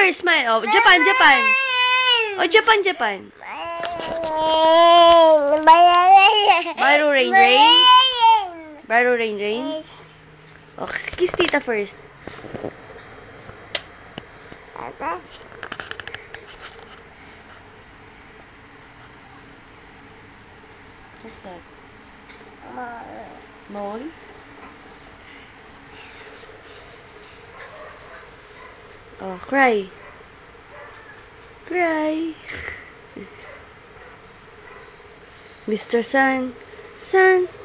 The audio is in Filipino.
first, smile. Oh, Japan, Japan. Oh, Japan, Japan. Baro, rain, rain. Baro, rain, rain. Oh, kiss tita first. What's that? Mole? Oh, cry. Cry. Mr. Sun. Sun.